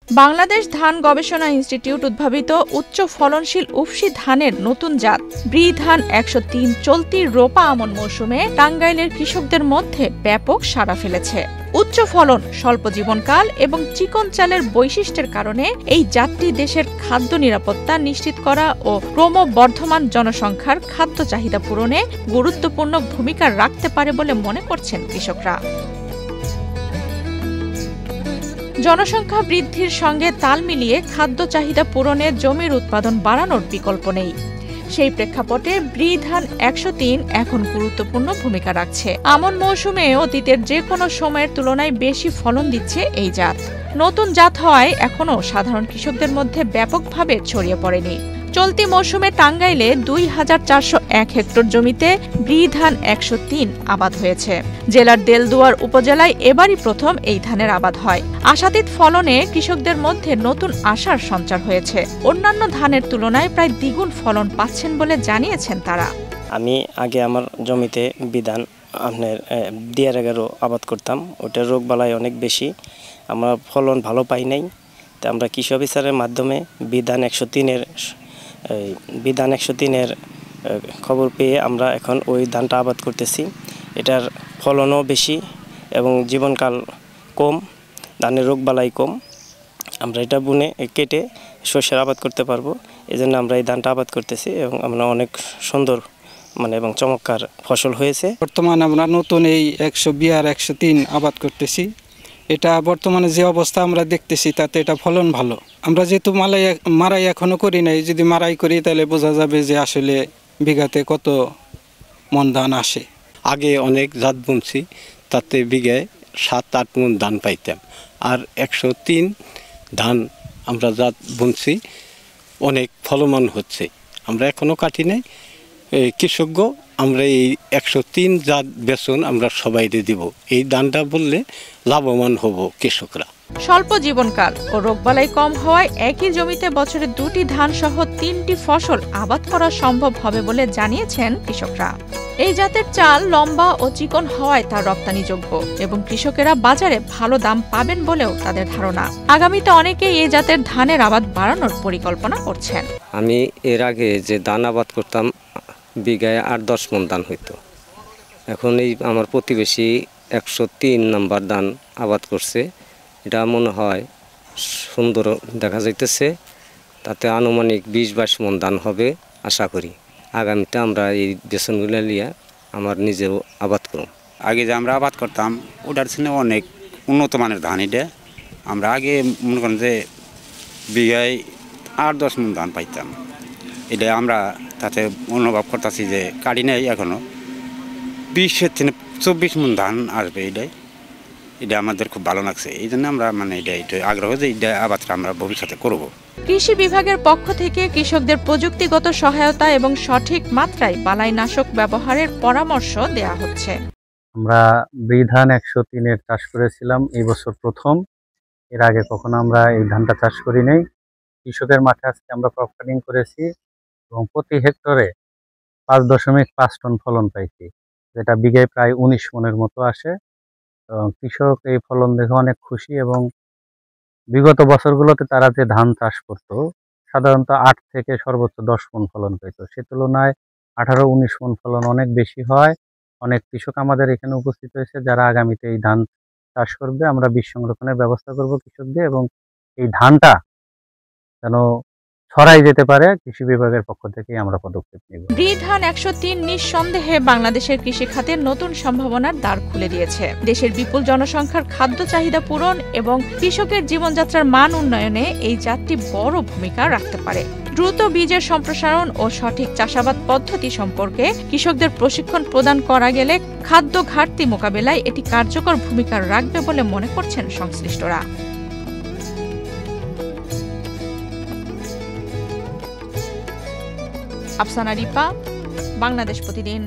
বাংলাদেশ ধান গবেষণা ইনস্টিটিউট উদ্ভাবিত উচ্চ ফলনশীল উফশী ধানের নতুন জাত ব্রি ধান ১০৩ চলতি রোপা আমন মৌসুমে টাঙ্গাইলের কৃষকদের মধ্যে ব্যাপক সাড়া ফেলেছে। উচ্চ ফলন, স্বল্প জীবনকাল এবং চিকন চালের বৈশিষ্ট্যের কারণে এই জাতটি দেশের খাদ্য নিরাপত্তা নিশ্চিত করা ও ক্রমবর্ধমান জনসংখ্যার খাদ্য চাহিদা পূরণে গুরুত্বপূর্ণ ভূমিকা রাখতে পারে বলে মনে করছেন কৃষকরা। জনসংখ্যা বৃদ্ধির সঙ্গে তাল মিলিয়ে খাদ্য চাহিদা পূরণে জমির উৎপাদন বাড়ানোর বিকল্প নেই। সেই প্রেক্ষাপটে ব্রি ধান ১০৩ এখন গুরুত্বপূর্ণ ভূমিকা রাখছে। আমন মৌসুমে অতীতের যে কোনো সময়ের তুলনায় বেশি ফলন দিচ্ছে এই জাত। নতুন জাত হওয়ায় এখনও সাধারণ কৃষকদের মধ্যে ব্যাপকভাবে ছড়িয়ে পড়েনি। চলতি মৌসুমে টাঙ্গাইলে ২,৪০১ হেক্টর জমিতে ব্রি ধান ১০৩ আবাদ হয়েছে। জেলার দেলদুয়ার উপজেলায় এবারই প্রথম এই ধানের আবাদ হয়। আশাতীত ফলনে কৃষকদের মধ্যে নতুন আশার সঞ্চার হয়েছে। অন্যান্য ধানের তুলনায় প্রায় দ্বিগুণ ফলন পাচ্ছেন বলে জানিয়েছেন তারা। আমি আগে আমার জমিতে বিধান আপনার DR11 আবাদ করতাম। ওটার রোগবালাই অনেক বেশি, আমরা ফলন ভালো পাই নাই। তো আমরা কৃষি অফিসারের মাধ্যমে বিধান ১০৩-এর খবর পেয়ে আমরা এখন ওই ধানটা আবাদ করতেছি। এটার ফলনও বেশি এবং জীবনকাল কম, ধানের রোগবালাই কম। আমরা এটা বুনে কেটে শস্যের আবাদ করতে পারবো, এই জন্য আমরা এই ধানটা আবাদ করতেছি এবং আমরা অনেক সুন্দর এবং চমৎকার ফসল হয়েছে। বর্তমানে আমরা নতুন এই ১০০ আবাদ করতেছি। এটা বর্তমানে যে অবস্থা আমরা দেখতেছি তাতে এটা ফলন ভালো। আমরা যেহেতু মারাই এখনো করি নাই, যদি মারাই করি তাহলে বোঝা যাবে যে আসলে বিঘাতে কত মন ধান আসে। আগে অনেক জাত বুনছি, তাতে বিঘায় ৭-৮ মণ ধান পাইতাম। আর ১০৩ ধান আমরা জাত বুনছি, অনেক ফলমান হচ্ছে। আমরা এখনো কাটি নাই। কৃষকগ আমরা এই ১০৩ জাত বেচন আমরা সবাই দিব। এই ধানটা বললে লাভবান হব কৃষকরা। স্বল্প জীবনকাল ও রোগবালাই কম হওয়ায় একই জমিতে বছরে ২টি ধান সহ ৩টি ফসল আবাদ করা সম্ভব হবে বলে জানিয়েছেন কৃষকরা। এই জাতের চাল লম্বা ও চিকন হওয়ায় তা রপ্তানিযোগ্য এবং কৃষকেরা বাজারে ভালো দাম পাবেন বলেও তাদের ধারণা। আগামীতে অনেকেই এই জাতের ধানের আবাদ বাড়ানোর পরিকল্পনা করছেন। আমি এর আগে যে ধান আবাদ করতাম বিঘায় ৮-১০ মণ ধান হইতো। এখন এই আমার প্রতিবেশী ১০৩ নাম্বার ধান আবাদ করছে। এটা মনে হয় সুন্দর দেখা যাইতেছে। তাতে আনুমানিক ২০-২২ মণ ধান হবে আশা করি। আগামীতে আমরা এই বেসনগুলো নিয়ে আমার নিজেও আবাদ করব। আগে যে আমরা আবাদ করতাম ওটার ছিল অনেক উন্নত মানের ধান। এটা আমরা আগে মনে করেন যে বিঘায় ৮-১০ মণ ধান পাইতাম। এটা আমরা তাতে অনুভব করতেছি যে কাটি নেই, এখনও ২০-২৪ মণ ধান আসবে। এটা আমাদের খুব ভালো লাগছে। এই জন্য আমরা এটা আগ্রহ যে এটা আবাদটা আমরা ভবিষ্যতে করব। কৃষি বিভাগের পক্ষ থেকে কৃষকদের প্রযুক্তিগত সহায়তা এবং সঠিক মাত্রায় বালাইনাশক ব্যবহারের পরামর্শ দেয়া হচ্ছে। আমরা ব্রি ধান ১০৩-এর চাষ করেছিলাম এই বছর প্রথম। এর আগে কখনো আমরা এই ধানটা চাষ করি নাই। কৃষকের মাঠে আজকে আমরা প্রপারিং করেছি এবং প্রতি হেক্টরে ৫.৫ টন ফলন পাইছি, যেটা বিঘায় প্রায় ১৯ মণের মতো আসে। কৃষক এই ফলন দেখে অনেক খুশি এবং বিগত বছরগুলোতে তারা যে ধান চাষ করত সাধারণত ৮ থেকে সর্বোচ্চ ১০ মণ ফলন পেত, সে তুলনায় ১৮-১৯ মণ ফলন অনেক বেশি হয়। অনেক কৃষক আমাদের এখানে উপস্থিত হয়েছে যারা আগামীতে এই ধান চাষ করবে। আমরা বীজ সংরক্ষণের ব্যবস্থা করব কৃষকদের এবং এই ধানটা যেন ছড়াই যেতে পারে, কৃষি বিভাগের পক্ষ থেকে আমরা পদক্ষেপ নেব। ব্রি ধান ১০৩ নিঃসন্দেহে বাংলাদেশের কৃষি খাতে নতুন সম্ভাবনার দ্বার খুলে দিয়েছে। দেশের বিপুল জনসংখ্যার খাদ্য চাহিদা পূরণ এবং কৃষকের জীবনযাত্রার মান উন্নয়নে এই জাতটি বড় ভূমিকা রাখতে পারে। দ্রুত বীজের সম্প্রসারণ ও সঠিক চাষাবাদ পদ্ধতি সম্পর্কে কৃষকদের প্রশিক্ষণ প্রদান করা গেলে খাদ্য ঘাটতি মোকাবেলায় এটি কার্যকর ভূমিকা রাখবে বলে মনে করছেন সংশ্লিষ্টরা। আফসানা রিপা, বাংলাদেশ প্রতিদিন।